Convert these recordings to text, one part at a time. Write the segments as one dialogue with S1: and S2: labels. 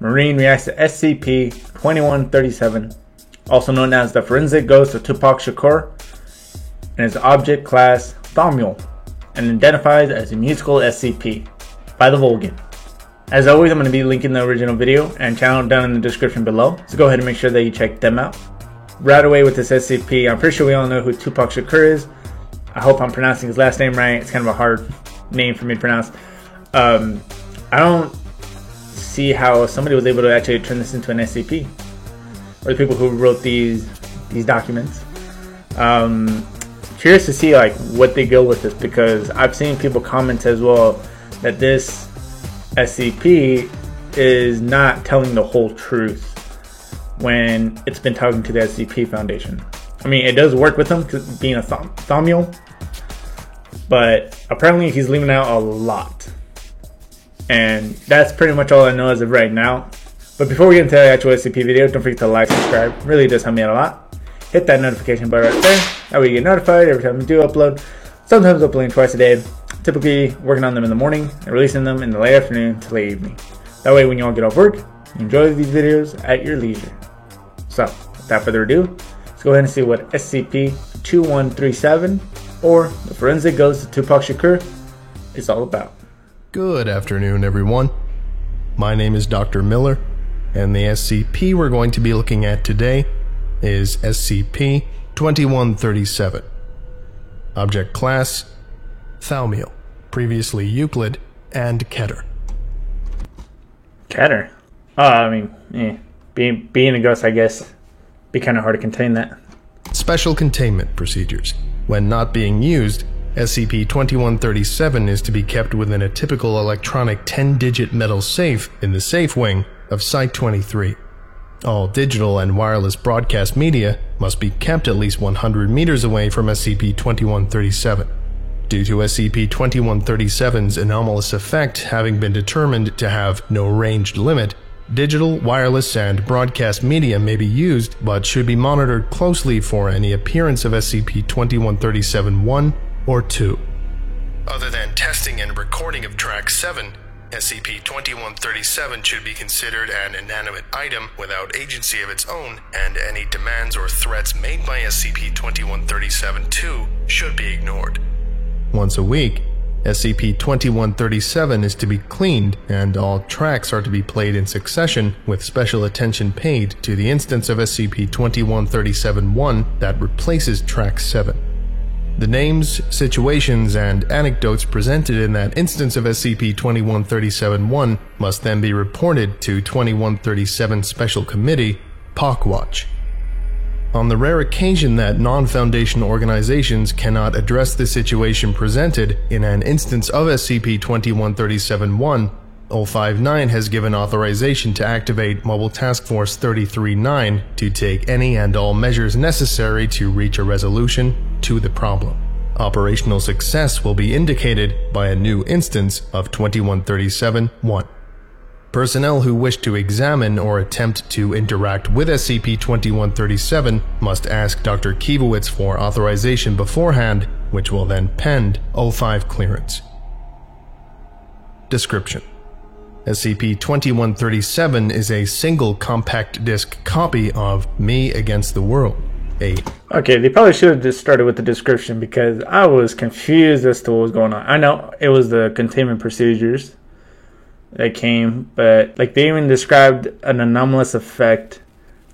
S1: Marine reacts to SCP-2137, also known as the forensic ghost of Tupac Shakur, and its object class Thaumiel, and identifies as a musical SCP by the Volgan. As always, I'm going to be linking the original video and channel down in the description below, so go ahead and make sure that you check them out. Right away with this SCP, I'm pretty sure we all know who Tupac Shakur is. I hope I'm pronouncing his last name right. It's kind of a hard name for me to pronounce. I don't see how somebody was able to actually turn this into an SCP, or the people who wrote these documents. Curious to see like what they go with this, because I've seen people comment as well that this SCP is not telling the whole truth when it's been talking to the SCP Foundation. I mean, it does work with them being a Thaumiel, but apparently he's leaving out a lot. And that's pretty much all I know as of right now. But before we get into the actual SCP video, don't forget to like, subscribe. It really does help me out a lot. Hit that notification button right there. That way you get notified every time we do upload. Sometimes uploading twice a day. Typically working on them in the morning and releasing them in the late afternoon to late evening. That way when you all get off work, you enjoy these videos at your leisure. So, without further ado, let's go ahead and see what SCP-2137, or the forensic ghost of Tupac Shakur, is all about.
S2: Good afternoon, everyone. My name is Dr. Miller, and the SCP we're going to be looking at today is SCP-2137. Object Class: Thaumiel, previously Euclid and Keter.
S1: Keter? Oh, I mean, being a ghost, I guess, be kind of hard to contain that.
S2: Special containment procedures. When not being used, SCP-2137 is to be kept within a typical electronic 10-digit metal safe in the safe wing of Site-23. All digital and wireless broadcast media must be kept at least 100 meters away from SCP-2137. Due to SCP-2137's anomalous effect having been determined to have no ranged limit, digital, wireless, and broadcast media may be used, but should be monitored closely for any appearance of SCP-2137-1 or 2. Other than testing and recording of Track 7, SCP-2137 should be considered an inanimate item without agency of its own, and any demands or threats made by SCP-2137-2 should be ignored. Once a week, SCP-2137 is to be cleaned, and all tracks are to be played in succession with special attention paid to the instance of SCP-2137-1 that replaces Track 7. The names, situations, and anecdotes presented in that instance of SCP-2137-1 must then be reported to 2137 Special Committee, POCWatch. On the rare occasion that non-Foundation organizations cannot address the situation presented in an instance of SCP-2137-1, 059 has given authorization to activate Mobile Task Force 33-9 to take any and all measures necessary to reach a resolution to the problem. Operational success will be indicated by a new instance of 2137-1. Personnel who wish to examine or attempt to interact with SCP-2137 must ask Dr. Kiewicz for authorization beforehand, which will then pend 05 clearance. Description: SCP-2137 is a single compact disc copy of Me Against the World.
S1: Okay, they probably should have just started with the description, because I was confused as to what was going on. I know it was the containment procedures that came, but like they even described an anomalous effect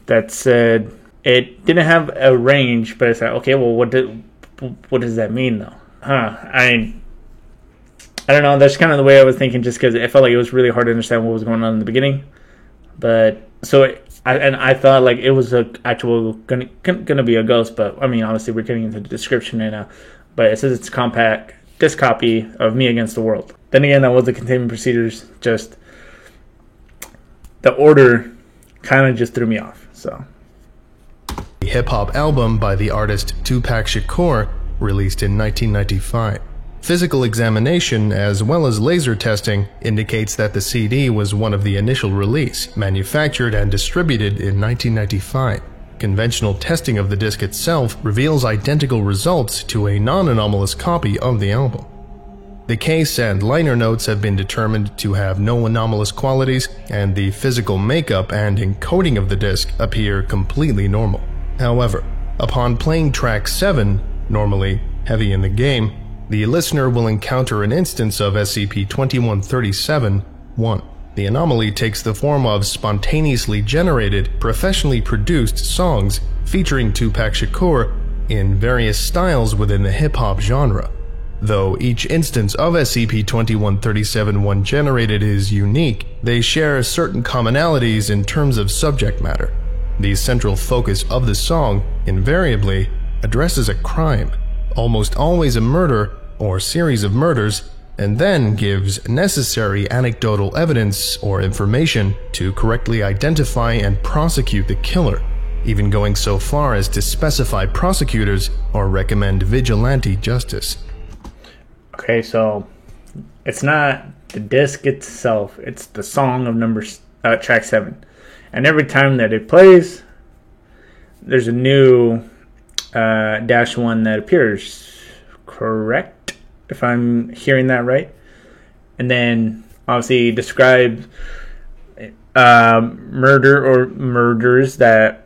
S1: that said it didn't have a range, but it's like, okay, well, what does that mean though? I don't know. That's kind of the way I was thinking, just because it felt like it was really hard to understand what was going on in the beginning. But so I thought like it was gonna be a ghost, but I mean, obviously we're getting into the description right now. But it says it's a compact disc copy of Me Against the World. Then again, that was the containment procedures. Just the order kind of just threw me off. So,
S2: a hip-hop album by the artist Tupac Shakur, released in 1995. Physical examination, as well as laser testing, indicates that the CD was one of the initial release, manufactured and distributed in 1995. Conventional testing of the disc itself reveals identical results to a non-anomalous copy of the album. The case and liner notes have been determined to have no anomalous qualities, and the physical makeup and encoding of the disc appear completely normal. However, upon playing track 7, normally heavy in the game, the listener will encounter an instance of SCP-2137-1. The anomaly takes the form of spontaneously generated, professionally produced songs featuring Tupac Shakur in various styles within the hip-hop genre. Though each instance of SCP-2137-1 generated is unique, they share certain commonalities in terms of subject matter. The central focus of the song invariably addresses a crime, almost always a murder or series of murders, and then gives necessary anecdotal evidence or information to correctly identify and prosecute the killer, even going so far as to specify prosecutors or recommend vigilante justice.
S1: Okay, so it's not the disc itself, it's the song of track 7. And every time that it plays, there's a new -1 that appears, correct? If I'm hearing that right. And then obviously describe murder or murders that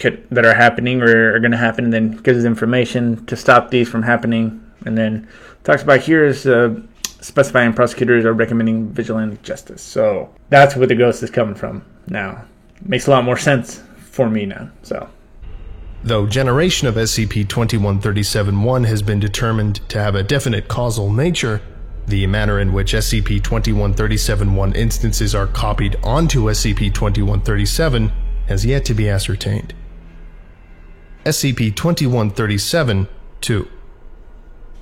S1: are happening or are going to happen, and then gives information to stop these from happening. And then talks about here's specifying prosecutors are recommending vigilante justice. So that's where the ghost is coming from now. Makes a lot more sense for me now. So,
S2: though generation of SCP-2137-1 has been determined to have a definite causal nature, the manner in which SCP-2137-1 instances are copied onto SCP-2137 has yet to be ascertained. SCP-2137-2.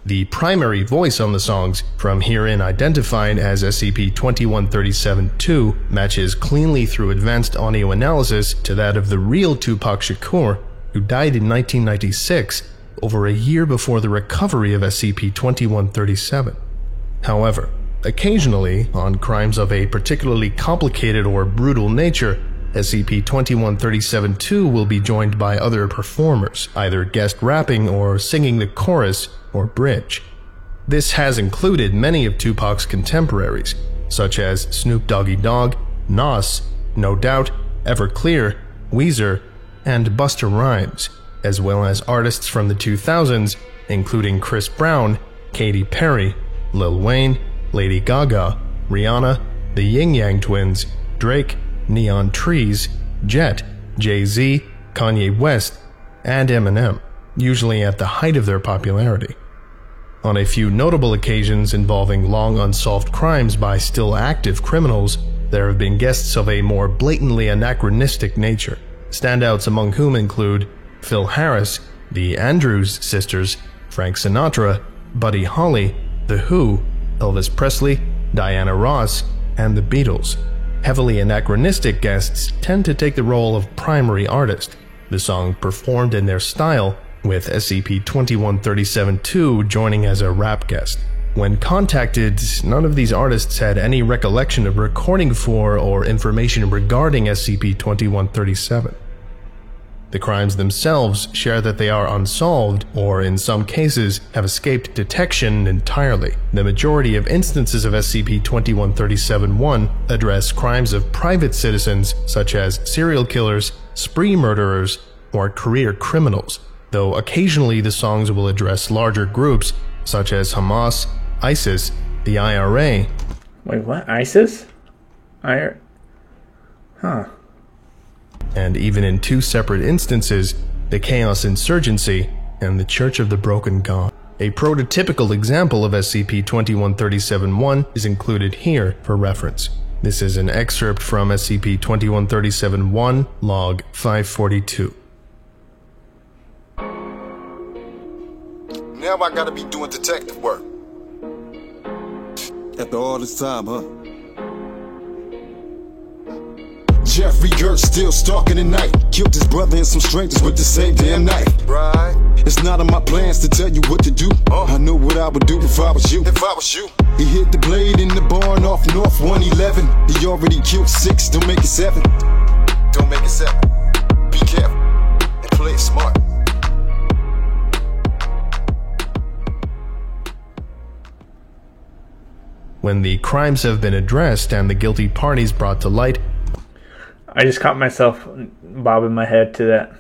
S2: The primary voice on the songs, from herein identified as SCP-2137-2, matches cleanly through advanced audio analysis to that of the real Tupac Shakur, who died in 1996, over a year before the recovery of SCP-2137. However, occasionally, on crimes of a particularly complicated or brutal nature, SCP-2137-2 will be joined by other performers, either guest rapping or singing the chorus or bridge. This has included many of Tupac's contemporaries, such as Snoop Doggy Dogg, Nas, No Doubt, Everclear, Weezer, and Busta Rhymes, as well as artists from the 2000s, including Chris Brown, Katy Perry, Lil Wayne, Lady Gaga, Rihanna, the Yin Yang Twins, Drake, Neon Trees, Jet, Jay-Z, Kanye West, and Eminem, usually at the height of their popularity. On a few notable occasions involving long unsolved crimes by still active criminals, there have been guests of a more blatantly anachronistic nature, standouts among whom include Phil Harris, the Andrews Sisters, Frank Sinatra, Buddy Holly, The Who, Elvis Presley, Diana Ross, and the Beatles. Heavily anachronistic guests tend to take the role of primary artist, the song performed in their style, with SCP-2137-2 joining as a rap guest. When contacted, none of these artists had any recollection of recording for or information regarding SCP-2137. The crimes themselves share that they are unsolved, or in some cases have escaped detection entirely. The majority of instances of SCP-2137-1 address crimes of private citizens such as serial killers, spree murderers, or career criminals, though occasionally the songs will address larger groups such as Hamas, ISIS, the IRA.
S1: Wait, what? ISIS?
S2: And even in two separate instances, the Chaos Insurgency and the Church of the Broken God. A prototypical example of SCP-2137-1 is included here for reference. This is an excerpt from SCP-2137-1, Log 542.
S3: Now I gotta be doing detective work. After all this time, huh? Jeffrey Gertz still stalking at night. Killed his brother and some strangers with the same damn knife. Right. It's not in my plans to tell you what to do. I know what I would do if I was you. He hit the blade in the barn off North 111. He already killed 6, don't make it 7. Be careful and play it smart.
S2: When the crimes have been addressed and the guilty parties brought to light,
S1: I just caught myself bobbing my head to that.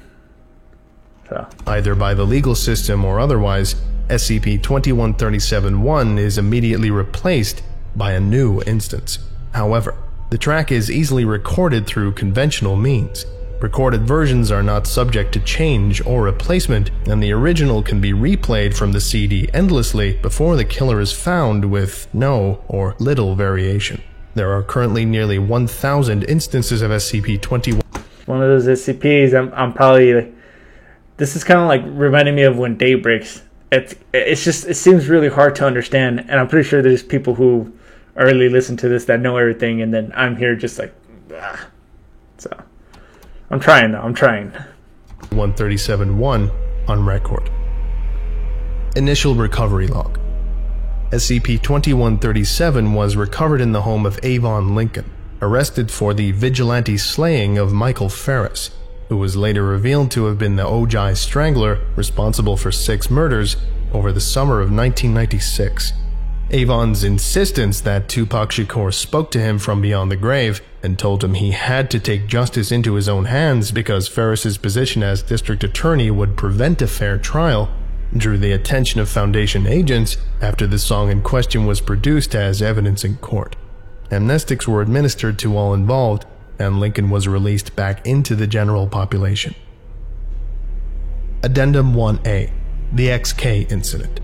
S1: So,
S2: either by the legal system or otherwise, SCP-2137-1 is immediately replaced by a new instance. However, the track is easily recorded through conventional means. Recorded versions are not subject to change or replacement, and the original can be replayed from the CD endlessly before the killer is found with no or little variation. There are currently nearly 1,000 instances of SCP-21.
S1: One of those SCPs, I'm probably like, this is kind of like reminding me of when day breaks. It's just, it seems really hard to understand, and I'm pretty sure there's people who early listen to this that know everything, and then I'm here just like, so I'm trying though. I'm trying.
S2: 137-1 on record. Initial recovery log. SCP-2137 was recovered in the home of Avon Lincoln, arrested for the vigilante slaying of Michael Ferris, who was later revealed to have been the Ojai Strangler responsible for 6 murders over the summer of 1996. Avon's insistence that Tupac Shakur spoke to him from beyond the grave and told him he had to take justice into his own hands because Ferris's position as district attorney would prevent a fair trial drew the attention of Foundation agents after the song in question was produced as evidence in court. Amnestics were administered to all involved, and Lincoln was released back into the general population. Addendum 1A, the XK incident.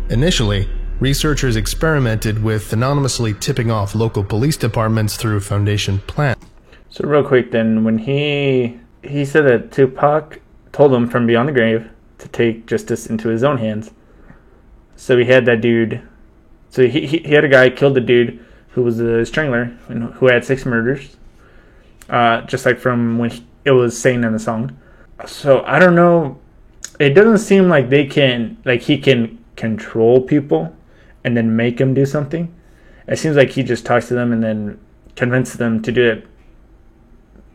S2: Initially, researchers experimented with anonymously tipping off local police departments through Foundation plans.
S1: So real quick then, when he said that Tupac told him from beyond the grave to take justice into his own hands. So he had that dude, so he had a guy killed the dude who was a strangler and who had 6 murders. Just like from when it was saying in the song. So I don't know. It doesn't seem like he can control people and then make them do something. It seems like he just talks to them and then convinces them to do it.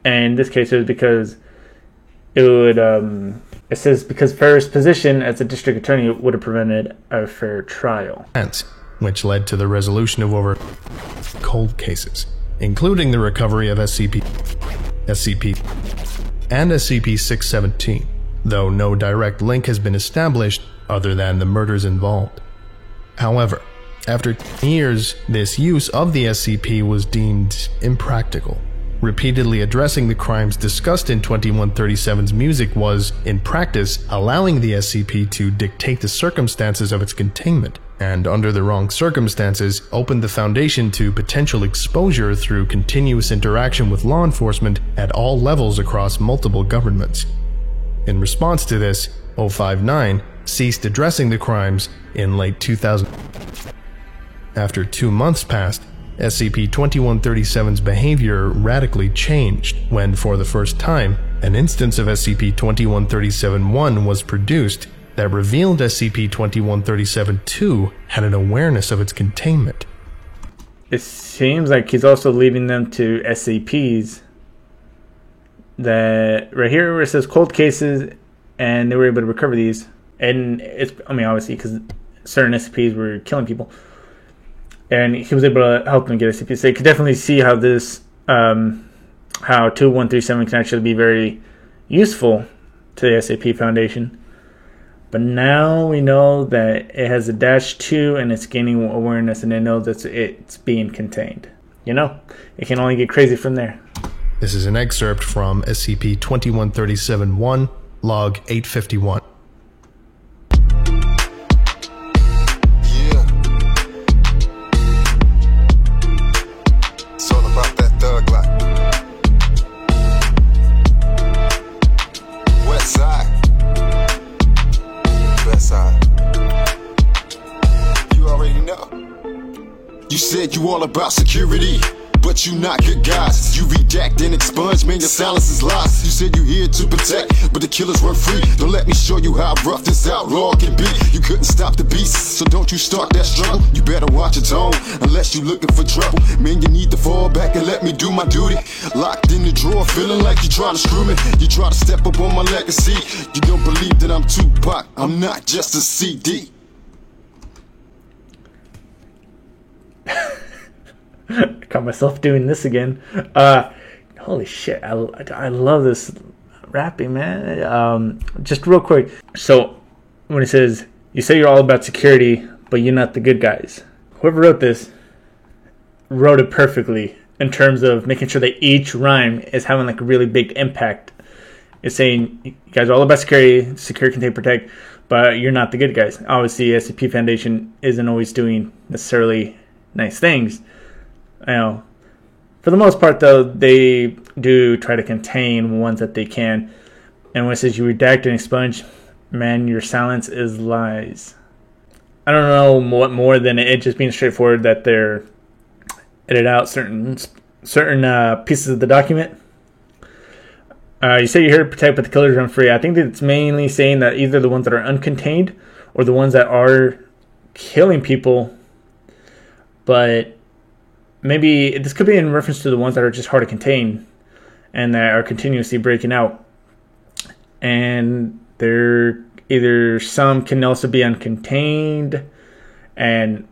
S1: And in this case, it was because it would. It says because Ferris' position as a district attorney would have prevented a fair trial,
S2: which led to the resolution of over cold cases, including the recovery of SCP, and SCP-617, though no direct link has been established other than the murders involved. However, after years, this use of the SCP was deemed impractical. Repeatedly addressing the crimes discussed in 2137's music was, in practice, allowing the SCP to dictate the circumstances of its containment, and under the wrong circumstances, opened the Foundation to potential exposure through continuous interaction with law enforcement at all levels across multiple governments. In response to this, 059 ceased addressing the crimes in late 2000. After 2 months passed, SCP-2137's behavior radically changed when, for the first time, an instance of SCP-2137-1 was produced that revealed SCP-2137-2 had an awareness of its containment.
S1: It seems like he's also leading them to SCPs that, right here where it says cold cases, and they were able to recover these. And it's, I mean, obviously, because certain SCPs were killing people. And he was able to help them get SCP. So you could definitely see how this, how 2137 can actually be very useful to the SCP Foundation. But now we know that it has a -2 and it's gaining awareness, and it knows that it's being contained. You know, it can only get crazy from there.
S2: This is an excerpt from SCP-2137-1, Log 851.
S3: You said you all about security, but you not good guys. You redact and expunge, man, your silence is lies. You said you here to protect, but the killers weren't free. Don't let me show you how rough this outlaw can be. You couldn't stop the beast, so don't you start that struggle. You better watch your tone, unless you looking for trouble. Man, you need to fall back and let me do my duty. Locked in the drawer, feeling like you trying to screw me. You try to step up on my legacy. You don't believe that I'm Tupac, I'm not just a CD.
S1: Caught myself doing this again. Holy shit, I love this rapping, man. Just real quick. So when it says, you say you're all about security, but you're not the good guys. Whoever wrote this wrote it perfectly in terms of making sure that each rhyme is having like a really big impact. It's saying you guys are all about security, secure, contain, protect, but you're not the good guys. Obviously, SCP Foundation isn't always doing necessarily nice things. You know, for the most part, though, they do try to contain ones that they can. And when it says you redact and expunge, man, your silence is lies. I don't know what more than it just being straightforward that they're edit out certain pieces of the document. You say you're here to protect, but the killers run free. I think that it's mainly saying that either the ones that are uncontained or the ones that are killing people, but maybe this could be in reference to the ones that are just hard to contain and that are continuously breaking out. And they're either some can also be uncontained, and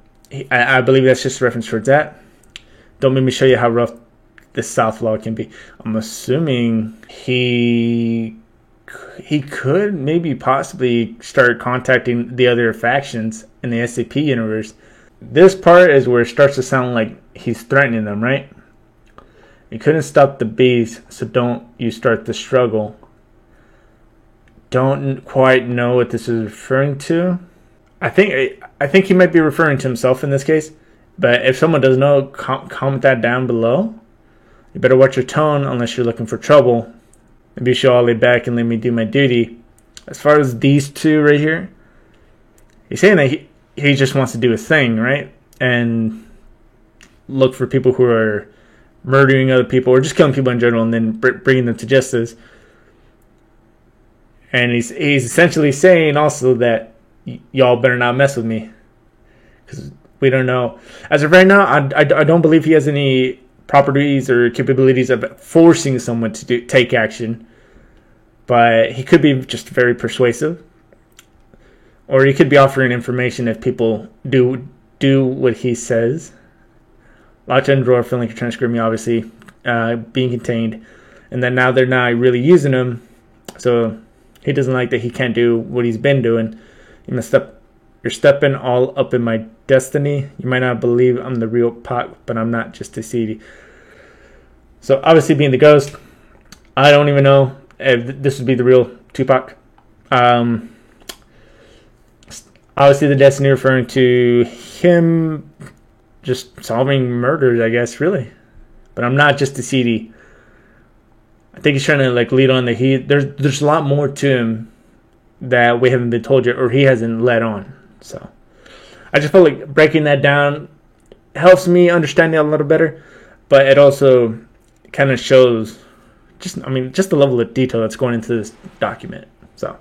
S1: I believe that's just a reference towards that. Don't make me show you how rough this South Law can be. I'm assuming he could maybe possibly start contacting the other factions in the SCP universe. This part is where it starts to sound like he's threatening them, right? You couldn't stop the beast, so don't you start the struggle. Don't quite know what this is referring to. I think he might be referring to himself in this case. But if someone does know, comment that down below. You better watch your tone unless you're looking for trouble. Maybe you should all lay back and let me do my duty. As far as these two right here, he's saying that he just wants to do his thing, right? And look for people who are murdering other people or just killing people in general and then bringing them to justice. And he's essentially saying also that y'all better not mess with me. Because we don't know. As of right now, I don't believe he has any properties or capabilities of forcing someone to take action. But he could be just very persuasive. Or he could be offering information if people do what he says. Locked in a drawer, feeling like you're trying to screw me, obviously. Being contained. And then now they're not really using him. So he doesn't like that he can't do what he's been doing. You're stepping all up in my destiny. You might not believe I'm the real Pac, but I'm not just a CD. So obviously being the ghost, I don't even know if this would be the real Tupac. Obviously the destiny referring to him just solving murders, I guess, really. But I'm not just a CD. I think he's trying to like lead on that there's a lot more to him that we haven't been told yet, or he hasn't led on. So I just felt like breaking that down helps me understand it a little better, but it also kind of shows just the level of detail that's going into this document. So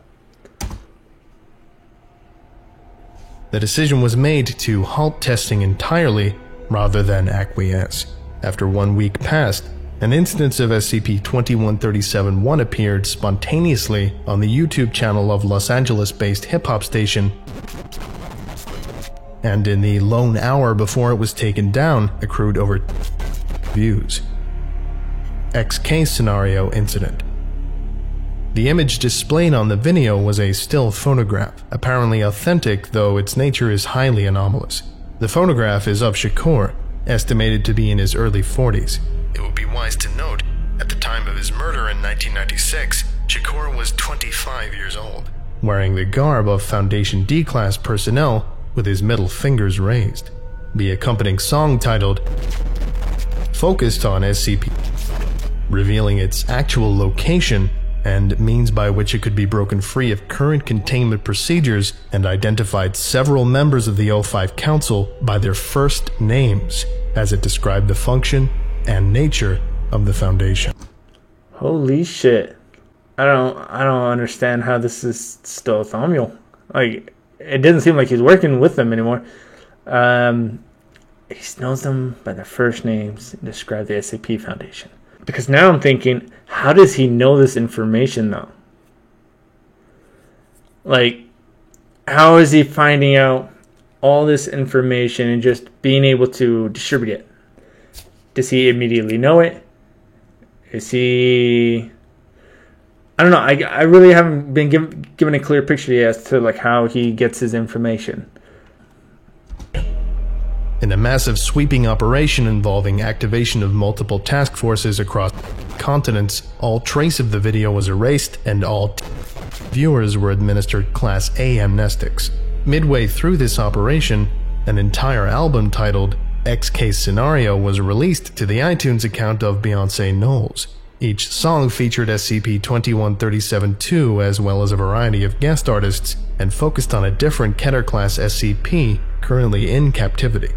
S2: the decision was made to halt testing entirely rather than acquiesce. After 1 week passed, an instance of SCP-2137-1 appeared spontaneously on the YouTube channel of Los Angeles-based hip-hop station, and in the lone hour before it was taken down, accrued over views. XK Scenario Incident. The image displayed on the video was a still phonograph, apparently authentic, though its nature is highly anomalous. The phonograph is of Shakur, estimated to be in his early 40s. It would be wise to note, at the time of his murder in 1996, Shakur was 25 years old, wearing the garb of Foundation D-Class personnel with his middle fingers raised. The accompanying song titled focused on SCP, revealing its actual location and means by which it could be broken free of current containment procedures, and identified several members of the O5 Council by their first names as it described the function and nature of the Foundation.
S1: Holy shit. I don't understand how this is still Thaumiel. Like, it doesn't seem like he's working with them anymore. He knows them by their first names and described the SCP Foundation. Because now I'm thinking, how does he know this information though? Like, how is he finding out all this information and just being able to distribute it? Does he immediately know it? Is he... I don't know. I really haven't been given a clear picture yet as to like how he gets his information.
S2: In a massive sweeping operation involving activation of multiple task forces across continents, all trace of the video was erased and all viewers were administered Class A amnestics. Midway through this operation, an entire album titled X Case Scenario was released to the iTunes account of Beyonce Knowles. Each song featured SCP-2137-2 as well as a variety of guest artists and focused on a different Keter-class SCP currently in captivity.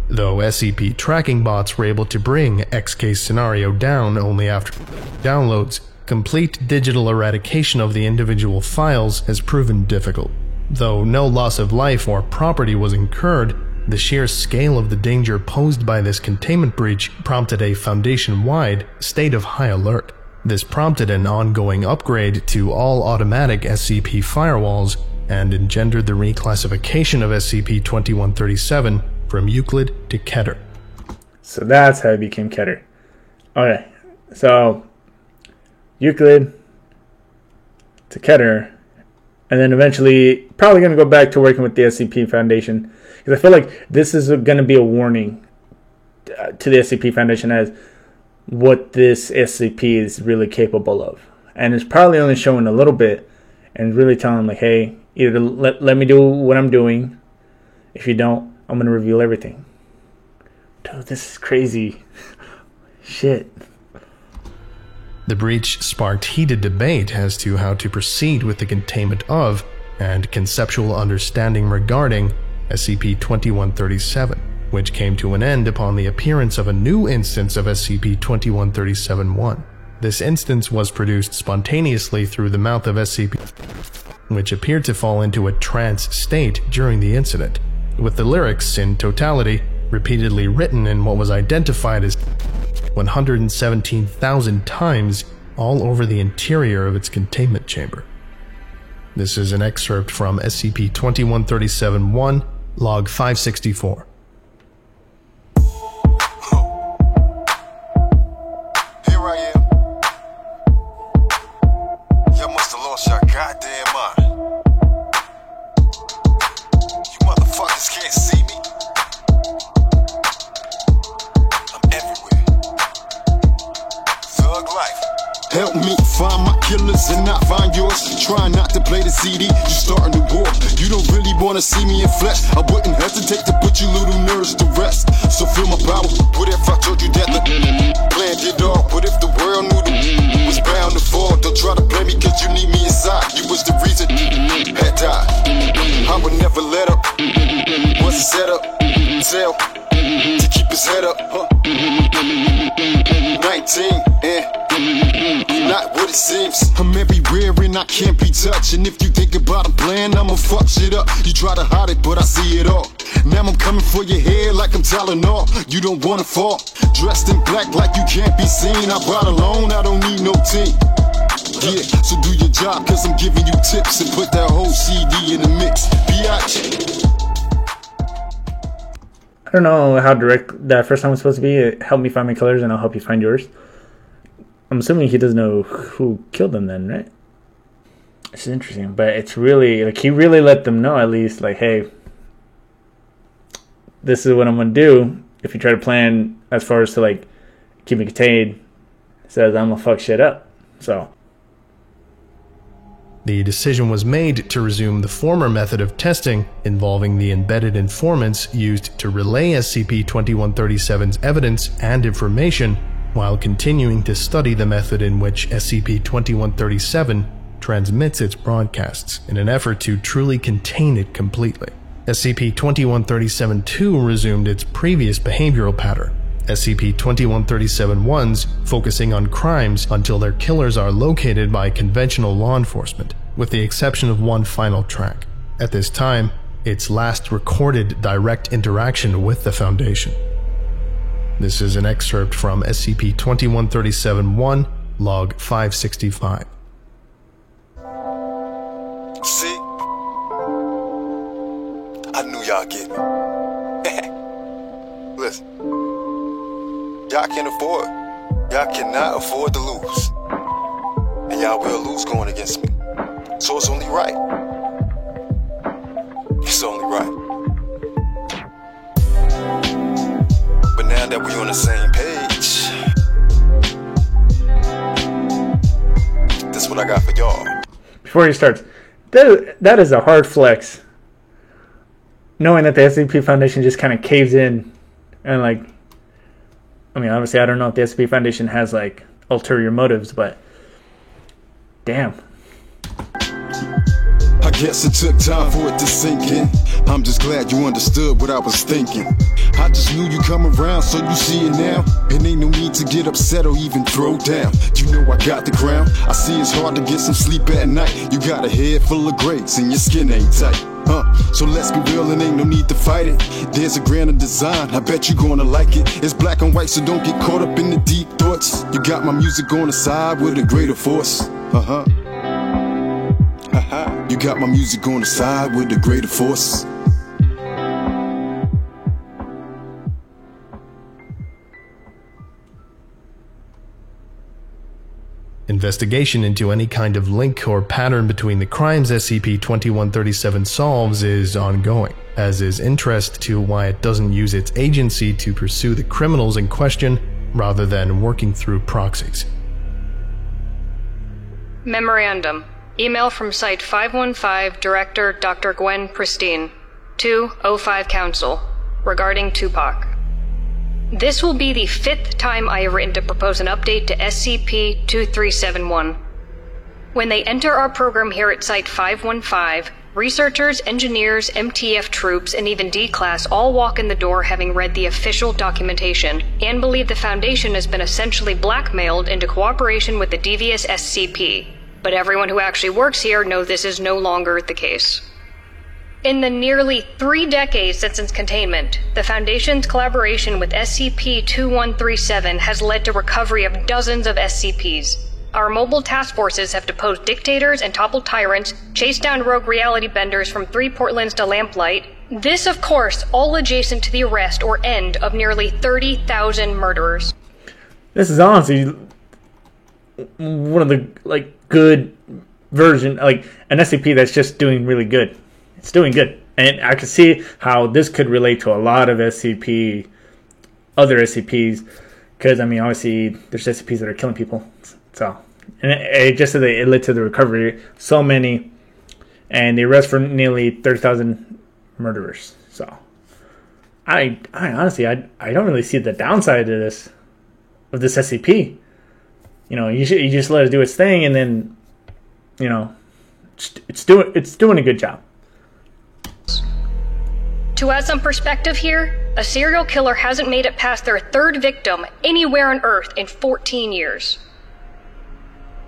S2: Though SCP tracking bots were able to bring X Case Scenario down only after downloads, complete digital eradication of the individual files has proven difficult. Though no loss of life or property was incurred, the sheer scale of the danger posed by this containment breach prompted a Foundation-wide state of high alert. This prompted an ongoing upgrade to all automatic SCP firewalls and engendered the reclassification of SCP-2137 from Euclid to Keter.
S1: So that's how it became Keter. Okay, so Euclid to Keter, and then eventually probably going to go back to working with the SCP Foundation. Because I feel like this is going to be a warning to the SCP Foundation as what this SCP is really capable of. And it's probably only showing a little bit and really telling them, like, hey, either let me do what I'm doing. If you don't, I'm going to reveal everything. Dude, this is crazy. Shit.
S2: The breach sparked heated debate as to how to proceed with the containment of and conceptual understanding regarding SCP-2137, which came to an end upon the appearance of a new instance of SCP-2137-1. This instance was produced spontaneously through the mouth of SCP, which appeared to fall into a trance state during the incident, with the lyrics in totality repeatedly written in what was identified as 117,000 times all over the interior of its containment chamber. This is an excerpt from SCP-2137-1, Log 564.
S3: Here I am. Y'all must have lost your goddamn mind. You motherfuckers can't see me. I'm everywhere. Thug life. Help me find my killers and not find yours. Try not to play the CD, you starting the war. You don't really wanna see me in flesh. I wouldn't hesitate to put you little nerves to rest. So feel my power. What if I told you that the plan did all? What if the world knew that was bound to fall? Don't try to blame me cause you need me inside. You was the reason had died. I would never let up. Was a setup, tell to keep his head up. 19 and not what it seems. I'm everywhere and I can't be touched. And if you think about a plan, I'ma fuck shit up. You try to hide it, but I see it all. Now I'm coming for your head like I'm Tylenol. You don't wanna fall. Dressed in black like you can't be seen. I ride alone, I don't need no team. Yeah, so do your job, cause I'm giving you tips and put that whole CD in the mix. Biatch.
S1: I don't know how direct that first time was supposed to be. Help me find my colors and I'll help you find yours. I'm assuming he doesn't know who killed them then, right? It's interesting, but it's really, like, he really let them know at least, like, hey, this is what I'm going to do. If you try to plan as far as to, like, keep it contained, it says I'm going to fuck shit up. So
S2: the decision was made to resume the former method of testing involving the embedded informants used to relay SCP-2137's evidence and information while continuing to study the method in which SCP-2137 transmits its broadcasts in an effort to truly contain it completely. SCP-2137-2 resumed its previous behavioral pattern, SCP-2137-1's focusing on crimes until their killers are located by conventional law enforcement, with the exception of one final track. At this time, its last recorded direct interaction with the Foundation. This is an excerpt from SCP-2137-1, Log 565.
S3: See? I knew y'all get me. Listen. y'all can afford. Y'all cannot afford to lose. And y'all will lose going against me. So it's only right. It's only right. But now that we on the same page, this is what I got for y'all.
S1: Before he starts, that is a hard flex. Knowing that the SCP Foundation just kind of caves in and like, I mean, obviously I don't know if the SCP Foundation has like ulterior motives, but damn.
S3: I guess it took time for it to sink in. I'm just glad you understood what I was thinking. I just knew you come around, so you see it now. And ain't no need to get upset or even throw down. You know I got the crown. I see it's hard to get some sleep at night. You got a head full of grapes and your skin ain't tight. So let's be real and ain't no need to fight it. There's a grander design, I bet you gonna like it. It's black and white, so don't get caught up in the deep thoughts. You got my music on the side with a greater force. You got my music on the side with a greater force.
S2: Investigation into any kind of link or pattern between the crimes SCP-2137 solves is ongoing, as is interest to why it doesn't use its agency to pursue the criminals in question rather than working through proxies.
S4: Memorandum. Email from Site 515, Director Dr. Gwen Pristine, to O5 Council, regarding Tupac. This will be the 5th time I have written to propose an update to SCP-2371. When they enter our program here at Site 515, researchers, engineers, MTF troops, and even D-Class all walk in the door having read the official documentation, and believe the Foundation has been essentially blackmailed into cooperation with the devious SCP. But everyone who actually works here knows this is no longer the case. In the nearly 3 decades since its containment, the Foundation's collaboration with SCP-2137 has led to recovery of dozens of SCPs. Our mobile task forces have deposed dictators and toppled tyrants, chased down rogue reality benders from 3 Portlands to Lamplight. This, of course, all adjacent to the arrest or end of nearly 30,000 murderers.
S1: This is honestly one of the good version, like an SCP that's just doing really good. It's doing good, and I can see how this could relate to a lot of other SCPs, because I mean, obviously, there's SCPs that are killing people. So, and it just it led to the recovery so many, and the arrest for nearly 30,000 murderers. So, I honestly, I don't really see the downside of this SCP. You know, you just let it do its thing, and then, you know, it's doing a good job.
S4: To add some perspective here, a serial killer hasn't made it past their 3rd victim anywhere on Earth in 14 years.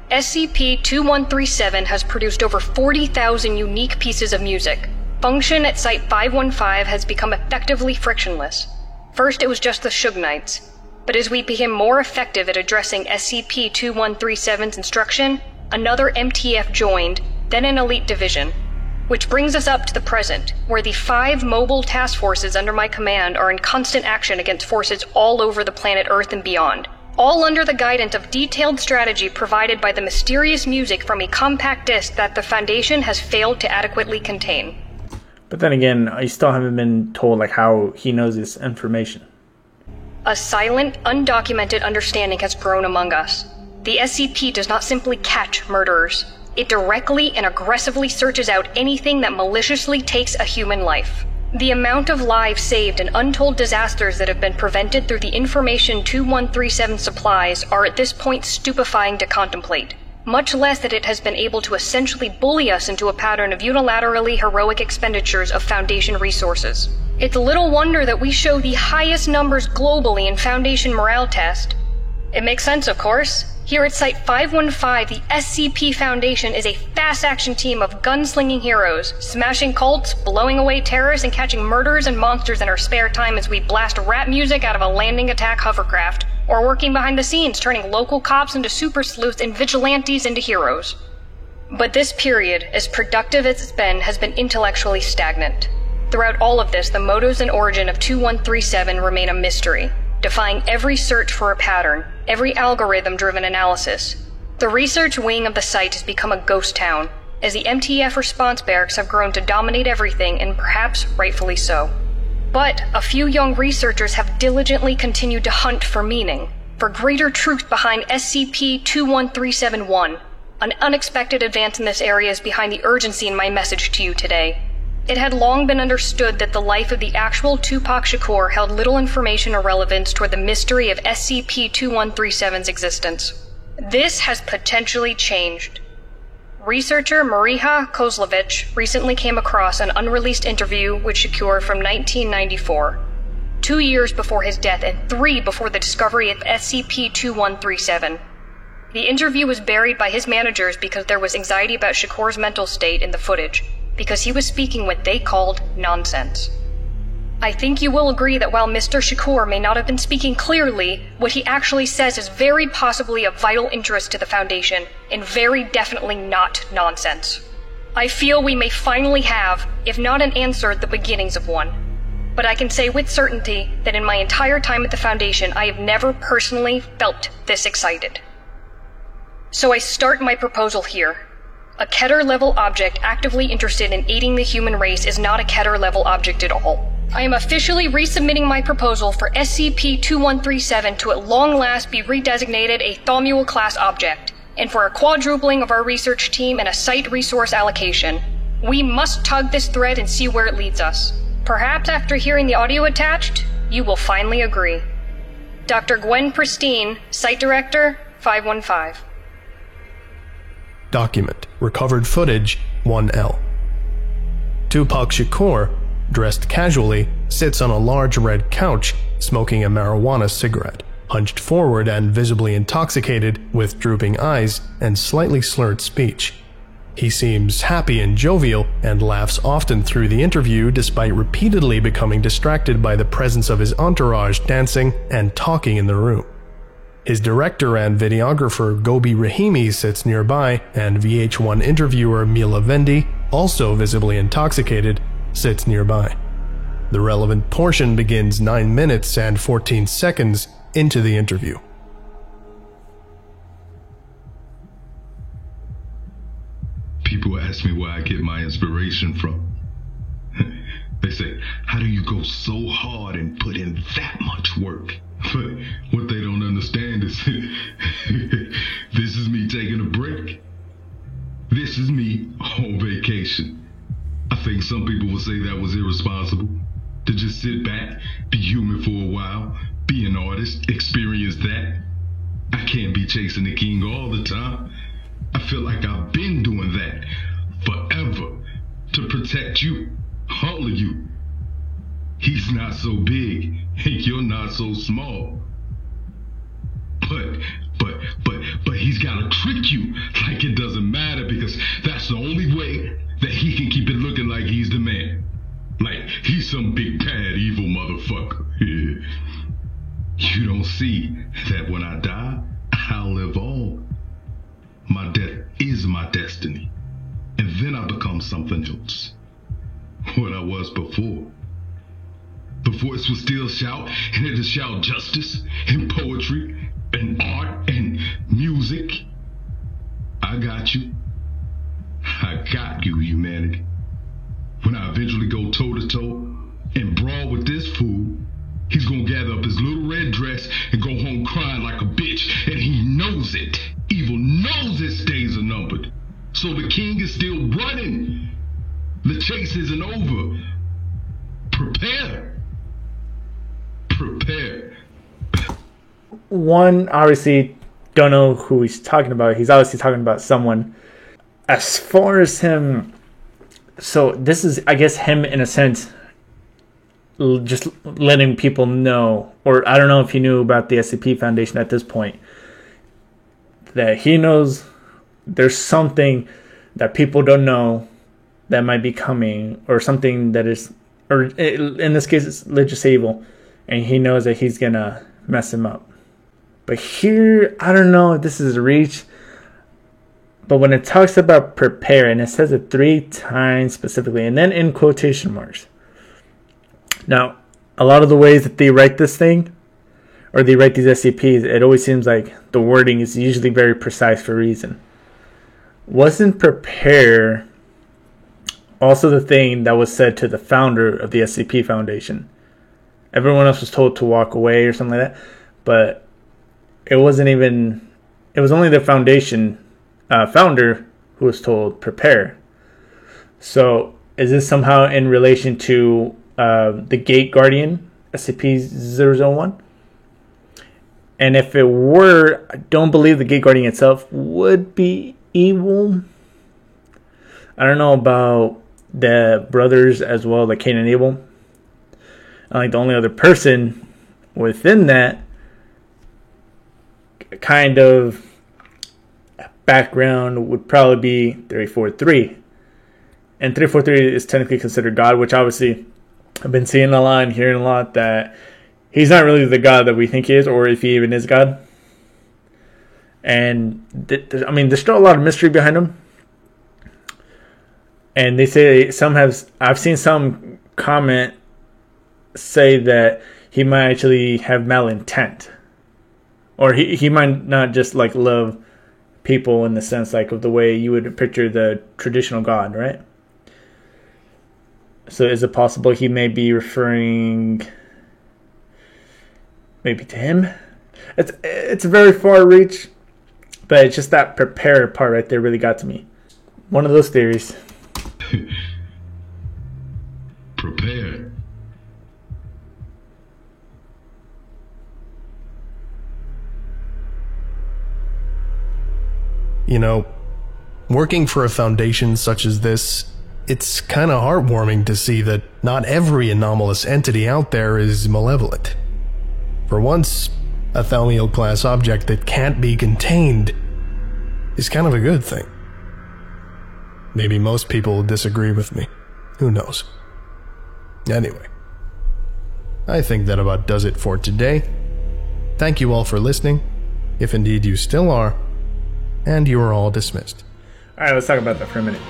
S4: SCP-2137 has produced over 40,000 unique pieces of music. Function at Site 515 has become effectively frictionless. First, it was just the Suge Knights. But as we became more effective at addressing SCP-2137's instruction, another MTF joined, then an elite division. Which brings us up to the present, where the 5 mobile task forces under my command are in constant action against forces all over the planet Earth and beyond, all under the guidance of detailed strategy provided by the mysterious music from a compact disc that the Foundation has failed to adequately contain.
S1: But then again, I still haven't been told how he knows this information.
S4: A silent, undocumented understanding has grown among us. The SCP does not simply catch murderers. It directly and aggressively searches out anything that maliciously takes a human life. The amount of lives saved and untold disasters that have been prevented through the information 2137 supplies are at this point stupefying to contemplate, much less that it has been able to essentially bully us into a pattern of unilaterally heroic expenditures of Foundation resources. It's little wonder that we show the highest numbers globally in Foundation morale test. It makes sense, of course. Here at Site 515, the SCP Foundation is a fast-action team of gunslinging heroes, smashing cults, blowing away terrorists, and catching murderers and monsters in our spare time as we blast rap music out of a landing attack hovercraft, or working behind the scenes, turning local cops into super sleuths and vigilantes into heroes. But this period, as productive as it's been, has been intellectually stagnant. Throughout all of this, the motives and origin of 2137 remain a mystery. defying every search for a pattern, every algorithm-driven analysis. The research wing of the site has become a ghost town, as the MTF response barracks have grown to dominate everything, and perhaps rightfully so. But a few young researchers have diligently continued to hunt for meaning, for greater truth behind SCP-21371. An unexpected advance in this area is behind the urgency in my message to you today. It had long been understood that the life of the actual Tupac Shakur held little information or relevance toward the mystery of SCP-2137's existence. This has potentially changed. Researcher Mariha Kozlovich recently came across an unreleased interview with Shakur from 1994, 2 years before his death and 3 before the discovery of SCP-2137. The interview was buried by his managers because there was anxiety about Shakur's mental state in the footage, because he was speaking what they called nonsense. I think you will agree that while Mr. Shakur may not have been speaking clearly, what he actually says is very possibly of vital interest to the Foundation, and very definitely not nonsense. I feel we may finally have, if not an answer, the beginnings of one. But I can say with certainty that in my entire time at the Foundation, I have never personally felt this excited. So I start my proposal here. A Keter-level object actively interested in aiding the human race is not a Keter-level object at all. I am officially resubmitting my proposal for SCP-2137 to at long last be redesignated a Thaumiel-class object, and for a quadrupling of our research team and a site resource allocation. We must tug this thread and see where it leads us. Perhaps after hearing the audio attached, you will finally agree. Dr. Gwen Pristine, Site Director, 515.
S2: Document. Recovered footage 1L. Tupac Shakur, dressed casually, sits on a large red couch, smoking a marijuana cigarette, hunched forward and visibly intoxicated, with drooping eyes and slightly slurred speech. He seems happy and jovial, and laughs often through the interview despite repeatedly becoming distracted by the presence of his entourage dancing and talking in the room. His director and videographer Gobi Rahimi sits nearby, and VH1 interviewer Mila Vendi, also visibly intoxicated, sits nearby. The relevant portion begins 9 minutes and 14 seconds into the interview.
S5: People ask me where I get my inspiration from. They say, how do you go so hard and put in that much work? But what they don't understand is this is me taking a break. This is me on vacation. I think some people will say that was irresponsible. To just sit back, be human for a while, be an artist, experience that. I can't be chasing the king all the time. I feel like I've been doing that forever to protect you, all of you. He's not so big, and you're not so small. But he's gotta trick you like it doesn't matter, because that's the only way that he can keep it looking like he's the man. Like he's some big bad evil motherfucker. You don't see that when I die, I'll live on. My death is my destiny. And then I become something else. What I was before. The voice will still shout, and it'll shout justice, and poetry, and art, and music. I got you. I got you, humanity. When I eventually go toe-to-toe and brawl with this fool, he's gonna gather up his little red dress and go home crying like a bitch, and he knows it. Evil knows his days are numbered. So the king is still running. The chase isn't over. Prepare. Prepare.
S1: One, obviously, don't know who he's talking about. He's obviously talking about someone. As far as him, so this is, I guess, him in a sense, just letting people know, or I don't know if he knew about the SCP Foundation at this point, that he knows there's something that people don't know that might be coming, or something that is, or in this case, it's religious evil, and he knows that he's gonna mess him up. But here, I don't know if this is a reach, but when it talks about prepare, and it says it 3 times specifically, and then in quotation marks. Now, a lot of the ways that they write this thing or they write these SCPs, it always seems like the wording is usually very precise for a reason. Wasn't prepare also the thing that was said to the founder of the SCP Foundation? Everyone else was told to walk away or something like that, but it wasn't even, it was only the foundation founder who was told prepare. So is this somehow in relation to the Gate Guardian, SCP-001? And if it were, I don't believe the Gate Guardian itself would be evil. I don't know about the brothers as well, like Cain and Abel. I think the only other person within that kind of background would probably be 343. And 343 is technically considered God, which obviously I've been seeing a lot and hearing a lot that he's not really the God that we think he is, or if he even is God. And I mean, there's still a lot of mystery behind him. And they say I've seen some comment say that he might actually have malintent, or he might not just like love people in the sense like of the way you would picture the traditional God, right? So is it possible he may be referring maybe to him? It's a very far reach, but it's just that prepare part right there really got to me. One of those theories.
S5: Prepare.
S2: You know, working for a foundation such as this, it's kind of heartwarming to see that not every anomalous entity out there is malevolent. For once, a Thaumiel-class object that can't be contained is kind of a good thing. Maybe most people will disagree with me. Who knows? Anyway, I think that about does it for today. Thank you all for listening, if indeed you still are, and you are all dismissed.
S1: Alright, let's talk about that for a minute.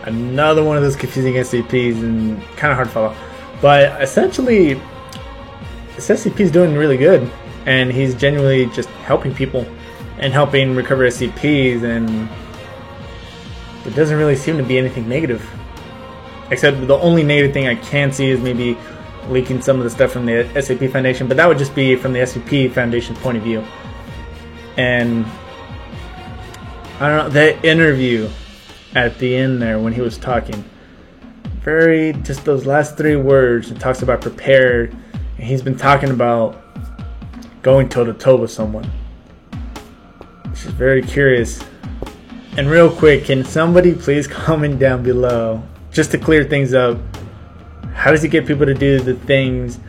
S1: Another one of those confusing SCPs and kind of hard to follow. But essentially, this SCP is doing really good. And he's genuinely just helping people and helping recover SCPs. And it doesn't really seem to be anything negative. Except the only negative thing I can see is maybe leaking some of the stuff from the SCP Foundation. But that would just be from the SCP Foundation's point of view. And I don't know, that interview at the end there when he was talking, just those last 3 words, it talks about prepared, and he's been talking about going toe to toe with someone. Which is very curious. And real quick, can somebody please comment down below, just to clear things up, how does he get people to do the things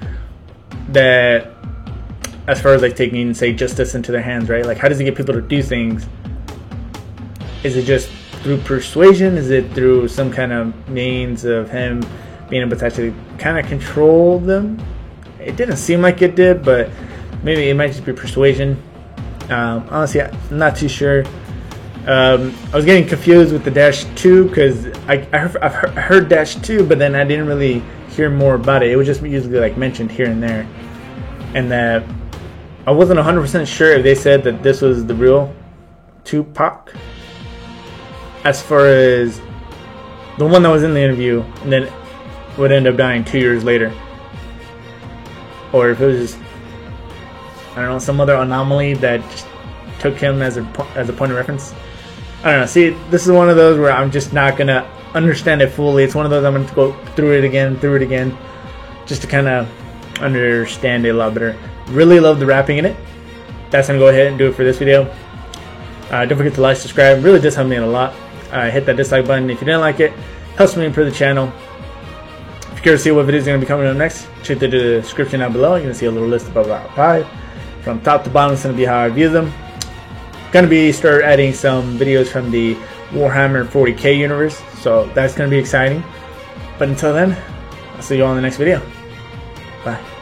S1: that, as far as like taking, say, justice into their hands, right? Like, how does he get people to do things? Is it just through persuasion? Is it through some kind of means of him being able to actually kind of control them? It didn't seem like it did, but maybe it might just be persuasion. Honestly, I'm not too sure. I was getting confused with the -2 because I've heard -2, but then I didn't really hear more about it. It was just usually like mentioned here and there, and that I wasn't 100% sure if they said that this was the real Tupac, as far as the one that was in the interview and then would end up dying 2 years later, or if it was just, I don't know, some other anomaly that just took him as a point of reference. I don't know. See, this is one of those where I'm just not gonna understand it fully. It's one of those I'm gonna go through it again, just to kind of understand it a lot better. Really love the rapping in it. That's gonna go ahead and do it for this video. Don't forget to like, subscribe. It really does help me out a lot. Hit that dislike button if you didn't like it. Helps me improve the channel. If you're curious to see what videos are going to be coming up next, check the description down below. You're going to see a little list of about 5. From top to bottom, it's going to be how I view them. Going to be start adding some videos from the Warhammer 40k universe, so that's going to be exciting. But until then, I'll see you all in the next video. Bye.